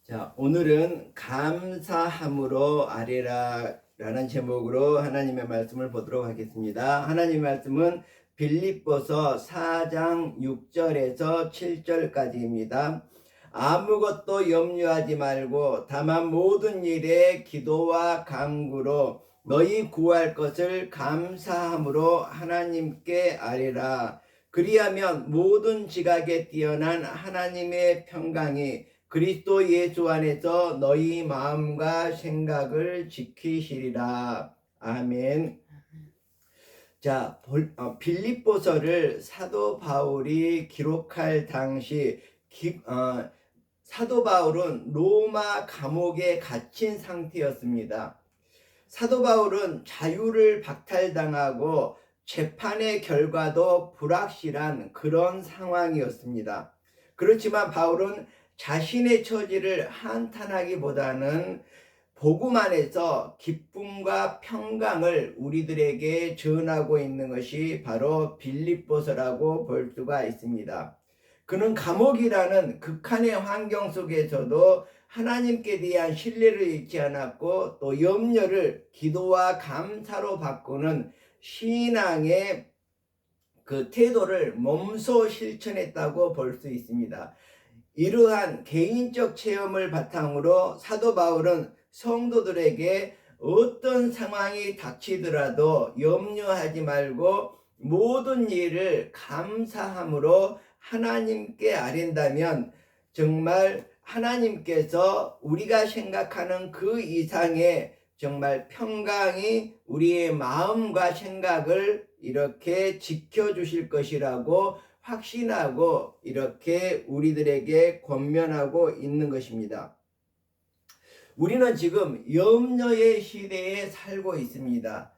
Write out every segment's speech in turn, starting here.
자, 오늘은 감사함으로 아뢰라라는 제목으로 하나님의 말씀을 보도록 하겠습니다. 하나님의 말씀은 빌립보서 4장 6절에서 7절까지입니다. 아무것도 염려하지 말고 다만 모든 일에 기도와 간구로 너희 구할 것을 감사함으로 하나님께 아뢰라. 그리하면 모든 지각에 뛰어난 하나님의 평강이 그리스도 예수 안에서 너희 마음과 생각을 지키시리라. 아멘. 자, 빌립보서를 사도 바울이 기록할 당시 사도 바울은 로마 감옥에 갇힌 상태였습니다. 사도 바울은 자유를 박탈당하고 재판의 결과도 불확실한 그런 상황이었습니다. 그렇지만 바울은 자신의 처지를 한탄하기보다는 복음 안에서 기쁨과 평강을 우리들에게 전하고 있는 것이 바로 빌립보서라고 볼 수가 있습니다. 그는 감옥이라는 극한의 환경 속에서도 하나님께 대한 신뢰를 잃지 않았고 또 염려를 기도와 감사로 바꾸는 신앙의 그 태도를 몸소 실천했다고 볼 수 있습니다. 이러한 개인적 체험을 바탕으로 사도 바울은 성도들에게 어떤 상황이 닥치더라도 염려하지 말고 모든 일을 감사함으로 하나님께 아뢰다면 정말 하나님께서 우리가 생각하는 그 이상의 정말 평강이 우리의 마음과 생각을 이렇게 지켜주실 것이라고 확신하고 이렇게 우리들에게 권면하고 있는 것입니다. 우리는 지금 염려의 시대에 살고 있습니다.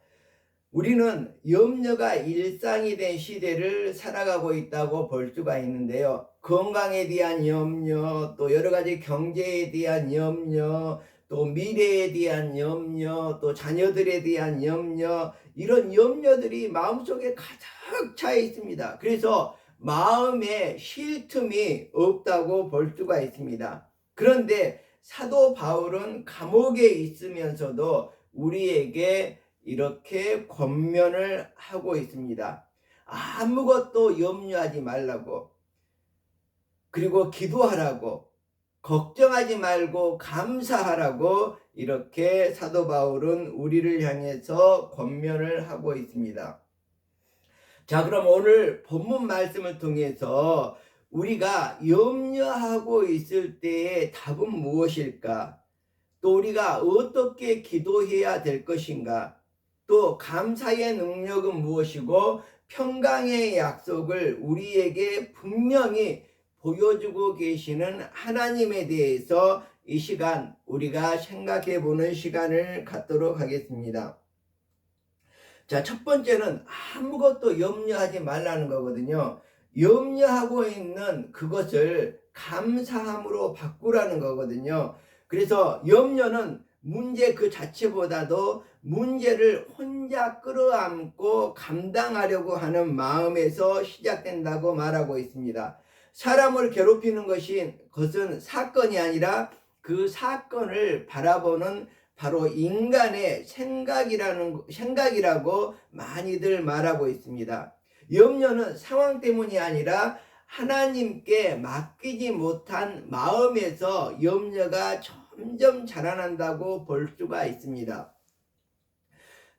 우리는 염려가 일상이 된 시대를 살아가고 있다고 볼 수가 있는데요. 건강에 대한 염려, 또 여러 가지 경제에 대한 염려, 또 미래에 대한 염려, 또 자녀들에 대한 염려, 이런 염려들이 마음속에 가득 차 있습니다. 그래서 마음에 쉴 틈이 없다고 볼 수가 있습니다. 그런데 사도 바울은 감옥에 있으면서도 우리에게 이렇게 권면을 하고 있습니다. 아무것도 염려하지 말라고, 그리고 기도하라고, 걱정하지 말고 감사하라고 이렇게 사도 바울은 우리를 향해서 권면을 하고 있습니다. 자, 그럼 오늘 본문 말씀을 통해서 우리가 염려하고 있을 때의 답은 무엇일까? 또 우리가 어떻게 기도해야 될 것인가? 또 감사의 능력은 무엇이고 평강의 약속을 우리에게 분명히 보여주고 계시는 하나님에 대해서 이 시간 우리가 생각해 보는 시간을 갖도록 하겠습니다. 자, 첫 번째는 아무것도 염려하지 말라는 거거든요. 염려하고 있는 그것을 감사함으로 바꾸라는 거거든요. 그래서 염려는 문제 그 자체보다도 문제를 혼자 끌어안고 감당하려고 하는 마음에서 시작된다고 말하고 있습니다. 사람을 괴롭히는 것은 사건이 아니라 그 사건을 바라보는 바로 인간의 생각이라고 많이들 말하고 있습니다. 염려는 상황 때문이 아니라 하나님께 맡기지 못한 마음에서 염려가 점점 자라난다고 볼 수가 있습니다.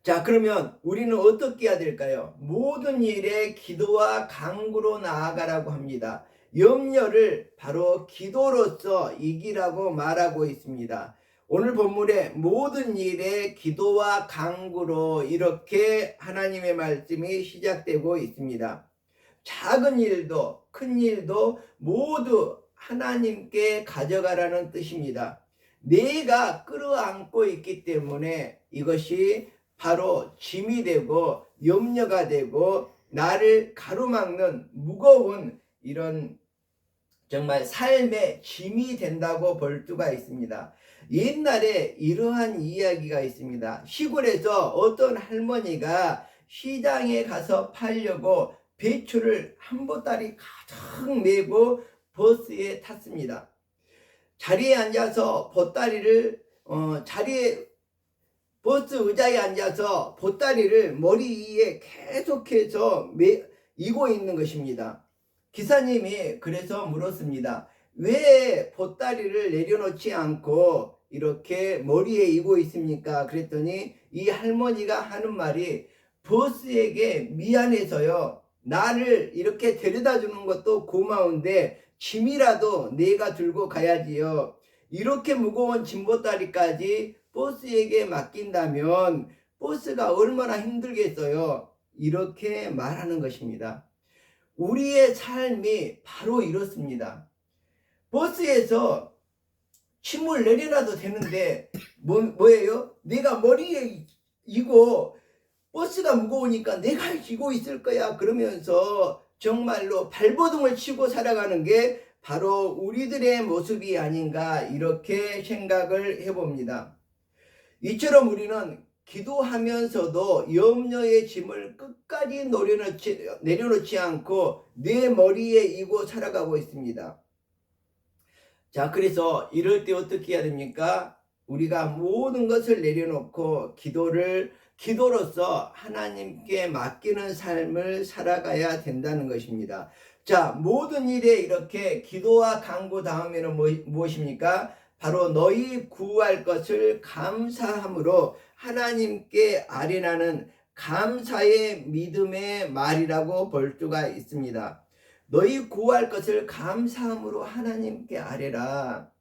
자, 그러면 우리는 어떻게 해야 될까요? 모든 일에 기도와 간구로 나아가라고 합니다. 염려를 바로 기도로서 이기라고 말하고 있습니다. 오늘 본문에 모든 일에 기도와 간구로 이렇게 하나님의 말씀이 시작되고 있습니다. 작은 일도 큰 일도 모두 하나님께 가져가라는 뜻입니다. 내가 끌어안고 있기 때문에 이것이 바로 짐이 되고 염려가 되고 나를 가로막는 무거운 이런 정말 삶의 짐이 된다고 볼 수가 있습니다. 옛날에 이러한 이야기가 있습니다. 시골에서 어떤 할머니가 시장에 가서 팔려고 배추를 한 보따리 가득 메고 버스에 탔습니다. 자리에 앉아서 보따리를 자리에 버스 의자에 앉아서 보따리를 머리 위에 계속해서 이고 있는 것입니다. 기사님이 그래서 물었습니다. 왜 보따리를 내려놓지 않고 이렇게 머리에 이고 있습니까? 그랬더니 이 할머니가 하는 말이 버스에게 미안해서요. 나를 이렇게 데려다 주는 것도 고마운데 짐이라도 내가 들고 가야지요. 이렇게 무거운 짐보따리까지 버스에게 맡긴다면 버스가 얼마나 힘들겠어요. 이렇게 말하는 것입니다. 우리의 삶이 바로 이렇습니다. 버스에서 짐을 내려놔도 되는데 뭐예요? 내가 머리에 이고 버스가 무거우니까 내가 이고 있을 거야 그러면서 정말로 발버둥을 치고 살아가는 게 바로 우리들의 모습이 아닌가 이렇게 생각을 해봅니다. 이처럼 우리는 기도하면서도 염려의 짐을 끝까지 내려놓지 않고 내 머리에 이고 살아가고 있습니다. 자, 그래서 이럴 때 어떻게 해야 됩니까? 우리가 모든 것을 내려놓고 기도로서 하나님께 맡기는 삶을 살아가야 된다는 것입니다. 자, 모든 일에 이렇게 기도와 간구 다음에는 무엇입니까? 바로 너희 구할 것을 감사함으로 하나님께 아뢰나는 감사의 믿음의 말이라고 볼 수가 있습니다. 너희 구할 것을 감사함으로 하나님께 아뢰라.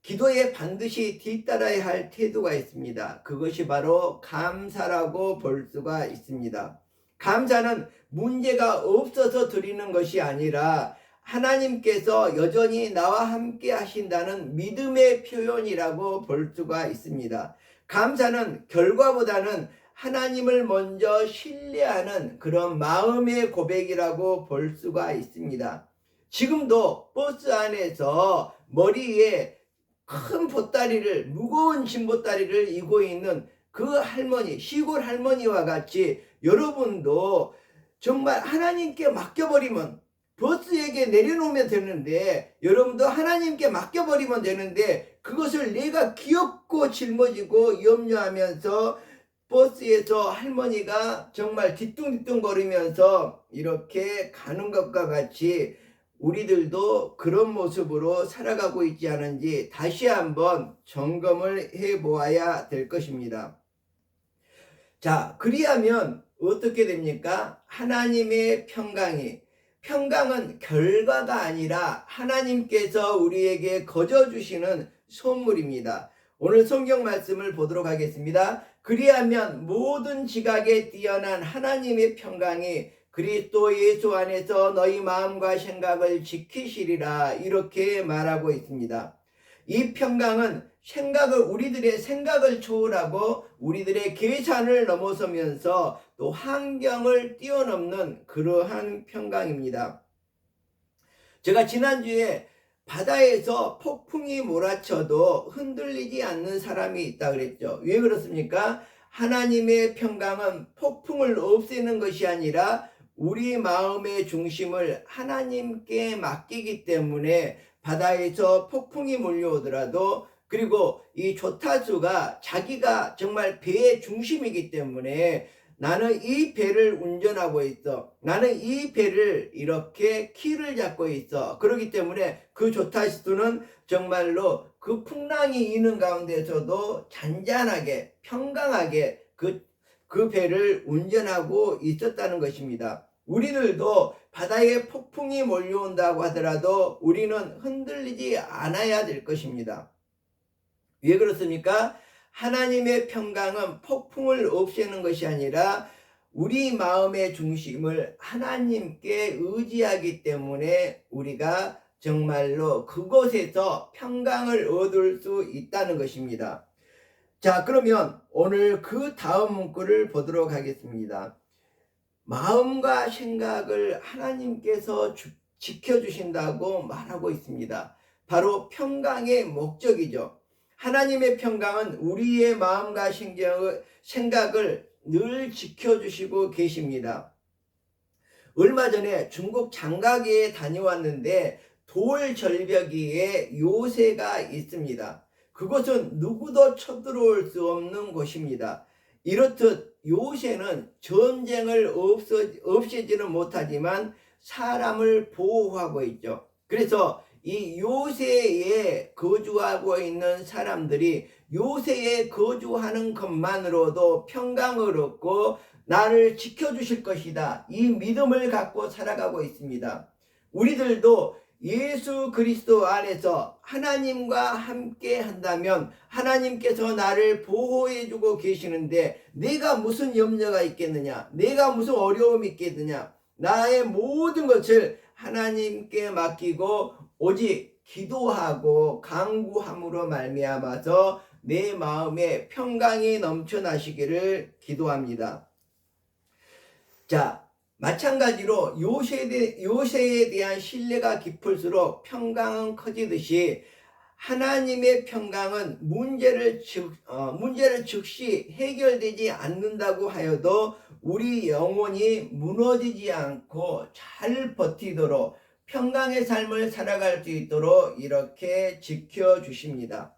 기도에 반드시 뒤따라야 할 태도가 있습니다. 그것이 바로 감사라고 볼 수가 있습니다. 감사는 문제가 없어서 드리는 것이 아니라 하나님께서 여전히 나와 함께 하신다는 믿음의 표현이라고 볼 수가 있습니다. 감사는 결과보다는 하나님을 먼저 신뢰하는 그런 마음의 고백이라고 볼 수가 있습니다. 지금도 버스 안에서 머리에 큰 보따리를, 무거운 짐보따리를 이고 있는 그 할머니, 시골 할머니와 같이 여러분도 정말 하나님께 맡겨버리면, 버스에게 내려놓으면 되는데, 여러분도 하나님께 맡겨버리면 되는데, 그것을 내가 귀엽고 짊어지고 염려하면서 버스에서 할머니가 정말 뒤뚱뒤뚱거리면서 이렇게 가는 것과 같이 우리들도 그런 모습으로 살아가고 있지 않은지 다시 한번 점검을 해보아야 될 것입니다. 자, 그리하면 어떻게 됩니까? 하나님의 평강은 결과가 아니라 하나님께서 우리에게 거저주시는 선물입니다. 오늘 성경 말씀을 보도록 하겠습니다. 그리하면 모든 지각에 뛰어난 하나님의 평강이 그리스도 예수 안에서 너희 마음과 생각을 지키시리라 이렇게 말하고 있습니다. 이 평강은 우리들의 생각을 초월하고 우리들의 계산을 넘어서면서 또 환경을 뛰어넘는 그러한 평강입니다. 제가 지난주에 바다에서 폭풍이 몰아쳐도 흔들리지 않는 사람이 있다 그랬죠. 왜 그렇습니까? 하나님의 평강은 폭풍을 없애는 것이 아니라 우리 마음의 중심을 하나님께 맡기기 때문에 바다에서 폭풍이 몰려오더라도, 그리고 이 조타수가 자기가 정말 배의 중심이기 때문에 나는 이 배를 운전하고 있어, 나는 이 배를 이렇게 키를 잡고 있어, 그렇기 때문에 그 조타수는 정말로 그 풍랑이 있는 가운데서도 잔잔하게 평강하게 그 배를 운전하고 있었다는 것입니다. 우리들도 바다에 폭풍이 몰려온다고 하더라도 우리는 흔들리지 않아야 될 것입니다. 왜 그렇습니까? 하나님의 평강은 폭풍을 없애는 것이 아니라 우리 마음의 중심을 하나님께 의지하기 때문에 우리가 정말로 그곳에서 평강을 얻을 수 있다는 것입니다. 자, 그러면 오늘 그 다음 문구를 보도록 하겠습니다. 마음과 생각을 하나님께서 지켜주신다고 말하고 있습니다. 바로 평강의 목적이죠. 하나님의 평강은 우리의 마음과 생각을 늘 지켜주시고 계십니다. 얼마 전에 중국 장가게에 다녀왔는데 돌 절벽 위에 요새가 있습니다. 그곳은 누구도 쳐들어올 수 없는 곳입니다. 이렇듯 요새는 전쟁을 없애지는 못하지만 사람을 보호하고 있죠. 그래서 이 요새에 거주하고 있는 사람들이 요새에 거주하는 것만으로도 평강을 얻고 나를 지켜주실 것이다, 이 믿음을 갖고 살아가고 있습니다. 우리들도 예수 그리스도 안에서 하나님과 함께 한다면 하나님께서 나를 보호해 주고 계시는데 내가 무슨 염려가 있겠느냐, 내가 무슨 어려움이 있겠느냐. 나의 모든 것을 하나님께 맡기고 오직 기도하고 간구함으로 말미암아서 내 마음에 평강이 넘쳐나시기를 기도합니다. 자, 마찬가지로 요새에 대한 신뢰가 깊을수록 평강은 커지듯이 하나님의 평강은 문제를 즉시 해결되지 않는다고 하여도 우리 영혼이 무너지지 않고 잘 버티도록 평강의 삶을 살아갈 수 있도록 이렇게 지켜주십니다.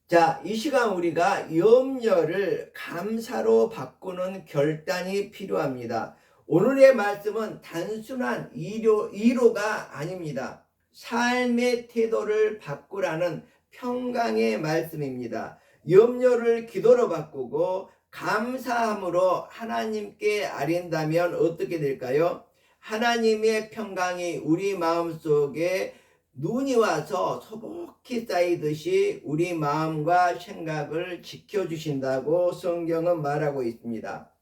자, 이 시간 우리가 염려를 감사로 바꾸는 결단이 필요합니다. 오늘의 말씀은 단순한 위로가 아닙니다. 삶의 태도를 바꾸라는 평강의 말씀입니다. 염려를 기도로 바꾸고 감사함으로 하나님께 아뢰다면 어떻게 될까요? 하나님의 평강이 우리 마음속에 눈이 와서 소복히 쌓이듯이 우리 마음과 생각을 지켜주신다고 성경은 말하고 있습니다.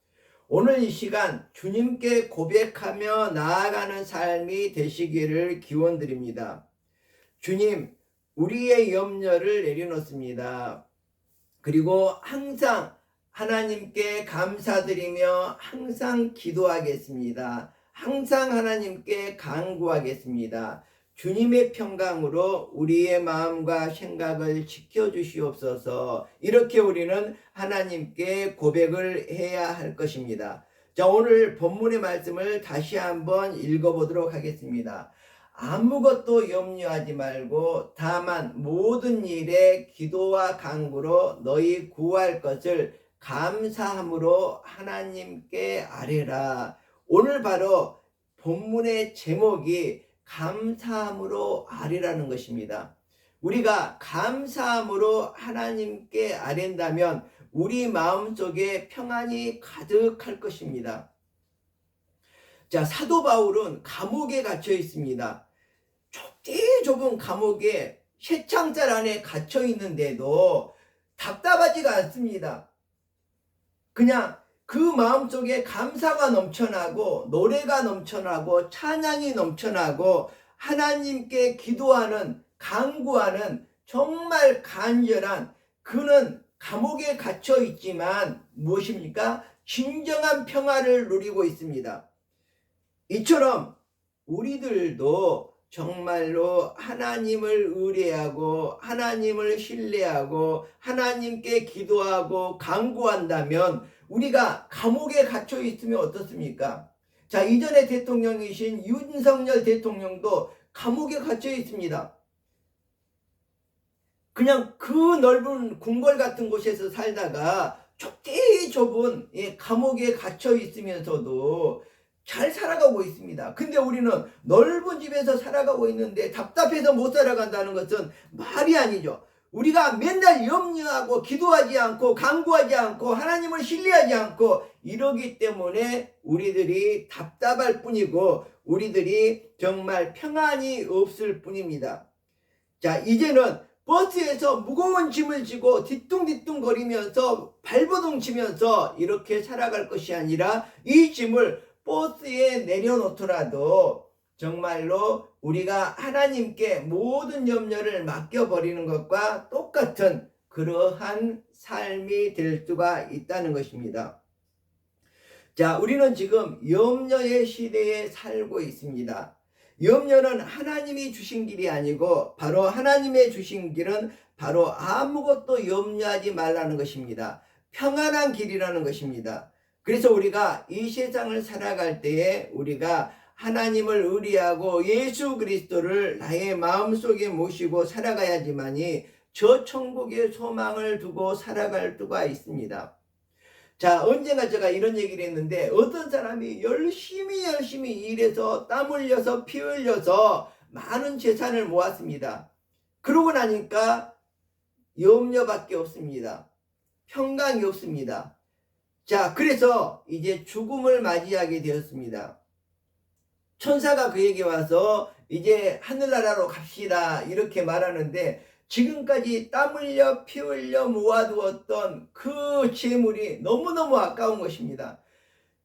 오늘 이 시간 주님께 고백하며 나아가는 삶이 되시기를 기원드립니다. 주님, 우리의 염려를 내려놓습니다. 그리고 항상 하나님께 감사드리며 항상 기도하겠습니다. 항상 하나님께 간구하겠습니다. 주님의 평강으로 우리의 마음과 생각을 지켜주시옵소서. 이렇게 우리는 하나님께 고백을 해야 할 것입니다. 자, 오늘 본문의 말씀을 다시 한번 읽어보도록 하겠습니다. 아무것도 염려하지 말고 다만 모든 일에 기도와 간구로 너희 구할 것을 감사함으로 하나님께 아뢰라. 오늘 바로 본문의 제목이 감사함으로 아뢰라는 것입니다. 우리가 감사함으로 하나님께 아뢰다면 우리 마음속에 평안이 가득할 것입니다. 자, 사도 바울은 감옥에 갇혀 있습니다. 좁은 감옥에 쇠창살 안에 갇혀 있는데도 답답하지가 않습니다. 그냥 그 마음속에 감사가 넘쳐나고 노래가 넘쳐나고 찬양이 넘쳐나고 하나님께 기도하는 간구하는 정말 간절한, 그는 감옥에 갇혀 있지만 무엇입니까? 진정한 평화를 누리고 있습니다. 이처럼 우리들도 정말로 하나님을 의뢰하고 하나님을 신뢰하고 하나님께 기도하고 간구한다면 우리가 감옥에 갇혀 있으면 어떻습니까? 자, 이전에 대통령이신 윤석열 대통령도 감옥에 갇혀 있습니다. 그냥 그 넓은 궁궐 같은 곳에서 살다가 좁은 감옥에 갇혀 있으면서도 잘 살아가고 있습니다. 근데 우리는 넓은 집에서 살아가고 있는데 답답해서 못 살아간다는 것은 말이 아니죠. 우리가 맨날 염려하고 기도하지 않고 간구하지 않고 하나님을 신뢰하지 않고 이러기 때문에 우리들이 답답할 뿐이고 우리들이 정말 평안이 없을 뿐입니다. 자, 이제는 버스에서 무거운 짐을 지고 뒤뚱뒤뚱 거리면서 발버둥 치면서 이렇게 살아갈 것이 아니라 이 짐을 버스에 내려놓더라도 정말로 우리가 하나님께 모든 염려를 맡겨버리는 것과 똑같은 그러한 삶이 될 수가 있다는 것입니다. 자, 우리는 지금 염려의 시대에 살고 있습니다. 염려는 하나님이 주신 길이 아니고 바로 하나님의 주신 길은 바로 아무것도 염려하지 말라는 것입니다. 평안한 길이라는 것입니다. 그래서 우리가 이 세상을 살아갈 때에 우리가 하나님을 의리하고 예수 그리스도를 나의 마음속에 모시고 살아가야지만이 저 천국의 소망을 두고 살아갈 수가 있습니다. 자, 언젠가 제가 이런 얘기를 했는데, 어떤 사람이 열심히 일해서 땀 흘려서 피 흘려서 많은 재산을 모았습니다. 그러고 나니까 염려밖에 없습니다. 평강이 없습니다. 자, 그래서 이제 죽음을 맞이하게 되었습니다. 천사가 그에게 와서 이제 하늘나라로 갑시다 이렇게 말하는데, 지금까지 땀 흘려 피 흘려 모아두었던 그 재물이 너무너무 아까운 것입니다.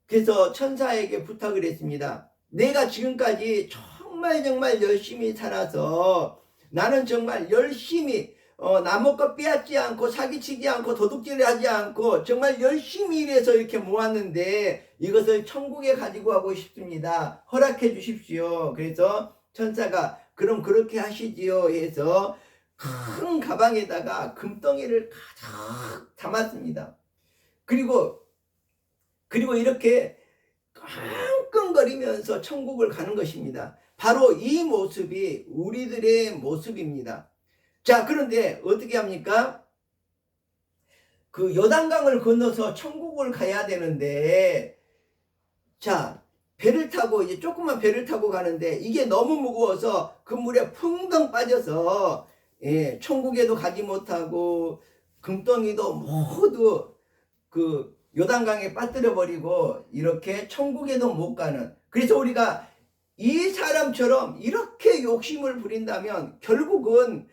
그래서 천사에게 부탁을 했습니다. 내가 지금까지 정말 열심히 살아서, 나는 정말 열심히 남의 것 빼앗지 않고 사기치지 않고 도둑질을 하지 않고 정말 열심히 일해서 이렇게 모았는데, 이것을 천국에 가지고 가고 싶습니다. 허락해 주십시오. 그래서 천사가 그럼 그렇게 하시지요 해서 큰 가방에다가 금덩이를 가득 담았습니다. 그리고 이렇게 끙끙거리면서 천국을 가는 것입니다. 바로 이 모습이 우리들의 모습입니다. 자, 그런데 어떻게 합니까? 그 요단강을 건너서 천국을 가야 되는데, 자, 배를 타고 이제 조그만 배를 타고 가는데 이게 너무 무거워서 그 물에 풍덩 빠져서 천국에도 가지 못하고 금덩이도 모두 그 요단강에 빠뜨려 버리고 이렇게 천국에도 못 가는, 그래서 우리가 이 사람처럼 이렇게 욕심을 부린다면 결국은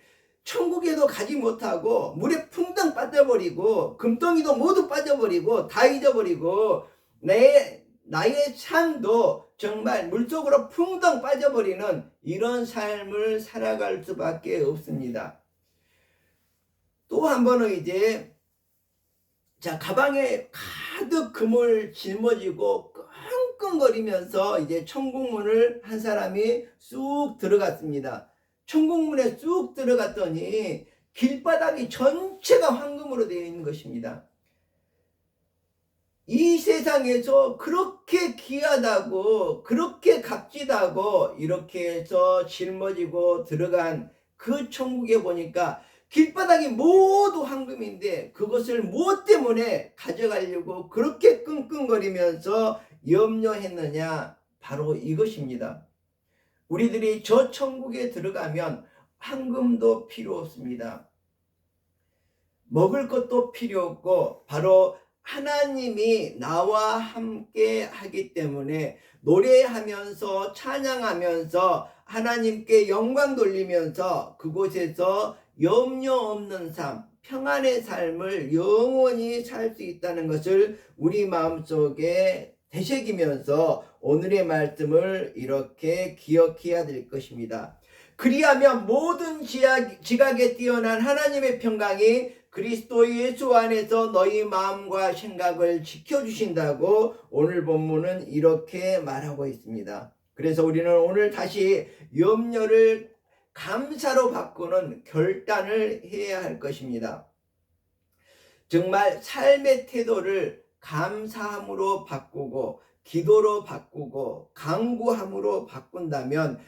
천국에도 가지 못하고 물에 풍덩 빠져버리고 금덩이도 모두 빠져버리고 다 잊어버리고 나의 삶도 정말 물속으로 풍덩 빠져버리는 이런 삶을 살아갈 수밖에 없습니다. 또 한 번은 이제, 자, 가방에 가득 금을 짊어지고 끙끙거리면서 이제 천국문을 한 사람이 쑥 들어갔습니다. 천국문에 쑥 들어갔더니 길바닥이 전체가 황금으로 되어 있는 것입니다. 이 세상에서 그렇게 귀하다고 그렇게 값지다고 이렇게 해서 짊어지고 들어간 그 천국에 보니까 길바닥이 모두 황금인데, 그것을 무엇 때문에 가져가려고 그렇게 끙끙거리면서 염려했느냐? 바로 이것입니다. 우리들이 저 천국에 들어가면 황금도 필요 없습니다. 먹을 것도 필요 없고, 바로 하나님이 나와 함께 하기 때문에 노래하면서 찬양하면서 하나님께 영광 돌리면서 그곳에서 염려 없는 삶, 평안의 삶을 영원히 살 수 있다는 것을 우리 마음속에 되새기면서 오늘의 말씀을 이렇게 기억해야 될 것입니다. 그리하면 모든 지각에 뛰어난 하나님의 평강이 그리스도 예수 안에서 너희 마음과 생각을 지켜주신다고 오늘 본문은 이렇게 말하고 있습니다. 그래서 우리는 오늘 다시 염려를 감사로 바꾸는 결단을 해야 할 것입니다. 정말 삶의 태도를 감사함으로 바꾸고 기도로 바꾸고 간구함으로 바꾼다면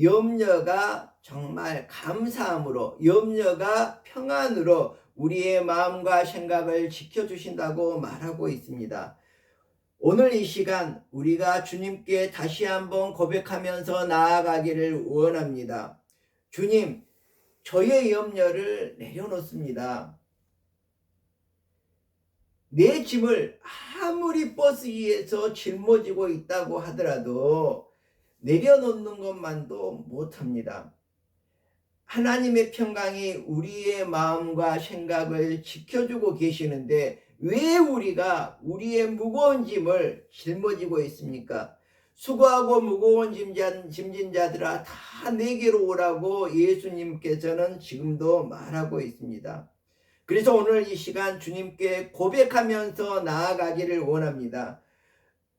염려가 정말 감사함으로, 염려가 평안으로 우리의 마음과 생각을 지켜주신다고 말하고 있습니다. 오늘 이 시간 우리가 주님께 다시 한번 고백하면서 나아가기를 원합니다. 주님, 저의 염려를 내려놓습니다. 내 짐을 아무리 버스 위에서 짊어지고 있다고 하더라도 내려놓는 것만도 못합니다. 하나님의 평강이 우리의 마음과 생각을 지켜주고 계시는데 왜 우리가 우리의 무거운 짐을 짊어지고 있습니까? 수고하고 무거운 짐진 자들아 다 내게로 오라고 예수님께서는 지금도 말하고 있습니다. 그래서 오늘 이 시간 주님께 고백하면서 나아가기를 원합니다.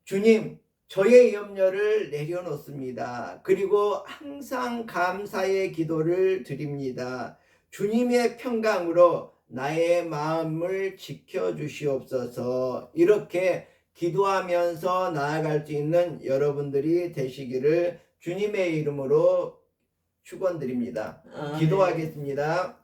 주님, 저의 염려를 내려놓습니다. 그리고 항상 감사의 기도를 드립니다. 주님의 평강으로 나의 마음을 지켜주시옵소서. 이렇게 기도하면서 나아갈 수 있는 여러분들이 되시기를 주님의 이름으로 축원드립니다. 아멘. 기도하겠습니다.